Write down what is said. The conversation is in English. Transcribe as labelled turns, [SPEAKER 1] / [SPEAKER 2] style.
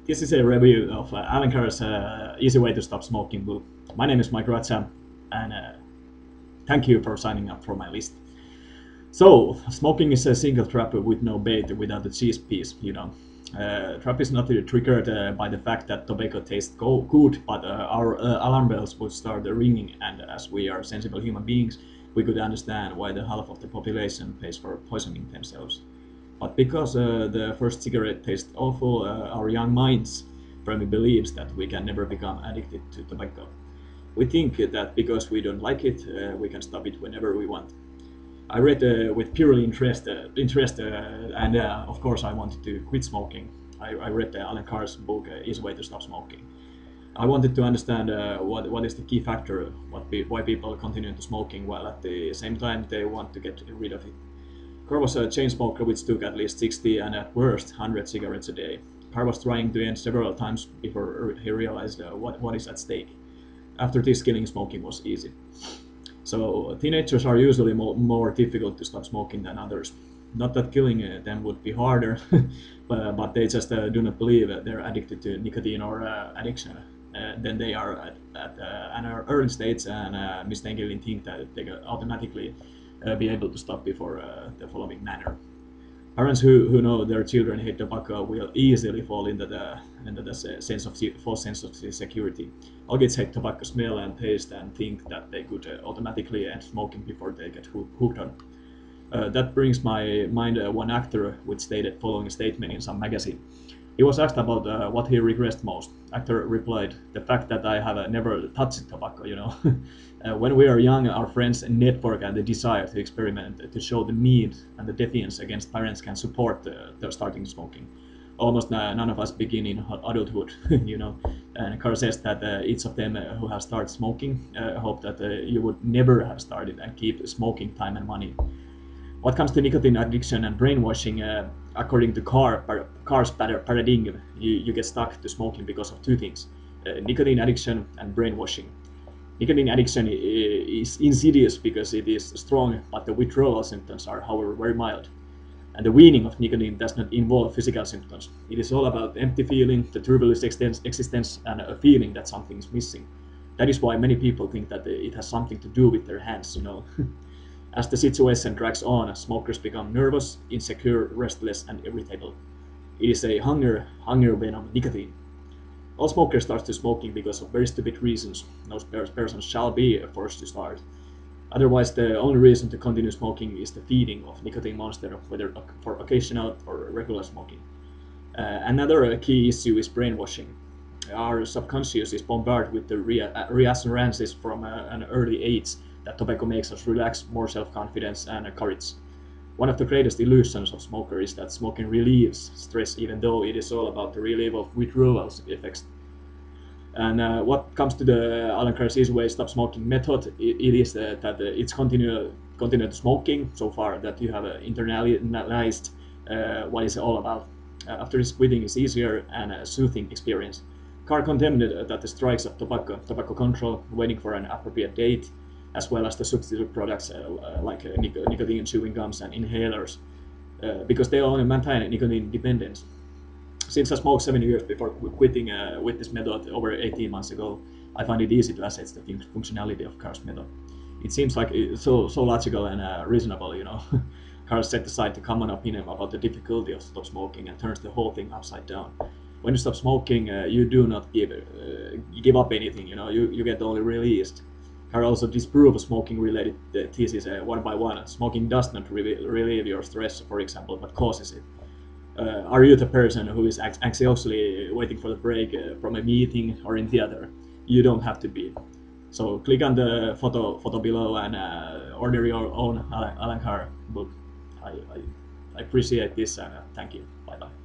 [SPEAKER 1] This is a review of Alan Carr's Easy Way to Stop Smoking book. My name is Mike Ratza, and thank you for signing up for my list. So, smoking is a single trap with no bait, without a cheese piece, you know. Trap is not triggered by the fact that tobacco tastes good, but our alarm bells would start ringing, and as we are sensible human beings, we could understand why the half of the population pays for poisoning themselves. But because the first cigarette tastes awful, our young minds firmly believes that we can never become addicted to tobacco. We think that because we don't like it, we can stop it whenever we want. I read with purely interest, and of course I wanted to quit smoking. I read Alan Carr's book, Easy Way to Stop Smoking. I wanted to understand what is the key factor, why people continue to smoking while at the same time they want to get rid of it. Carr was a chain smoker which took at least 60 and at worst 100 cigarettes a day. Carr was trying to end several times before he realized what is at stake. After this, killing smoking was easy. So teenagers are usually more difficult to stop smoking than others. Not that killing them would be harder, but they just do not believe they're addicted to nicotine or addiction. Then they are at an early stage and mistakenly think that they can automatically be able to stop before the following manner. Parents who know their children hate tobacco will easily fall into the false sense of security. All kids hate tobacco smell and taste and think that they could automatically end smoking before they get hooked on. That brings my mind one actor which stated following a statement in some magazine. He was asked about what he regrets most. Actor replied, "The fact that I have never touched tobacco, you know." When we are young, our friends network and the desire to experiment, to show the need and the defiance against parents can support the starting smoking. Almost none of us begin in adulthood, you know. And Carr says that each of them who have started smoking hope that you would never have started and keep smoking time and money. What comes to nicotine addiction and brainwashing, according to Carr's paradigm, you get stuck to smoking because of two things: nicotine addiction and brainwashing. Nicotine addiction is insidious because it is strong, but the withdrawal symptoms are, however, very mild. And the weaning of nicotine does not involve physical symptoms. It is all about the empty feeling, the turbulent existence, and a feeling that something is missing. That is why many people think that it has something to do with their hands, you know. As the situation drags on, smokers become nervous, insecure, restless, and irritable. It is a hunger venom, nicotine. All smokers start to smoking because of very stupid reasons. No person shall be forced to start. Otherwise, the only reason to continue smoking is the feeding of nicotine monster, whether for occasional or regular smoking. Another key issue is brainwashing. Our subconscious is bombarded with the reassurances from an early age that tobacco makes us relax, more self-confidence and courage. One of the greatest illusions of smoker is that smoking relieves stress, even though it is all about the relief of withdrawal effects. And what comes to the Alan Carr's Easy Way Stop Smoking method, it is that it's continued smoking so far that you have internalized what it's all about. After this, quitting is easier and a soothing experience. Carr contended that the strikes of tobacco control, waiting for an appropriate date, as well as the substitute products like nicotine chewing gums and inhalers, because they only maintain nicotine dependence. Since I smoked 7 years before quitting with this method over 18 months ago, I find it easy to assess the functionality of Carr's method. It seems like it's so logical and reasonable, you know. Carr set aside the common opinion about the difficulty of stop smoking and turns the whole thing upside down. When you stop smoking, you do not give up anything, you know. You get only released. Carr also disproves smoking-related theses one by one. Smoking does not relieve your stress, for example, but causes it. Are you the person who is anxiously waiting for the break from a meeting or in theater? You don't have to be. So click on the photo below and order your own Alan Carr book. I appreciate this and thank you. Bye bye.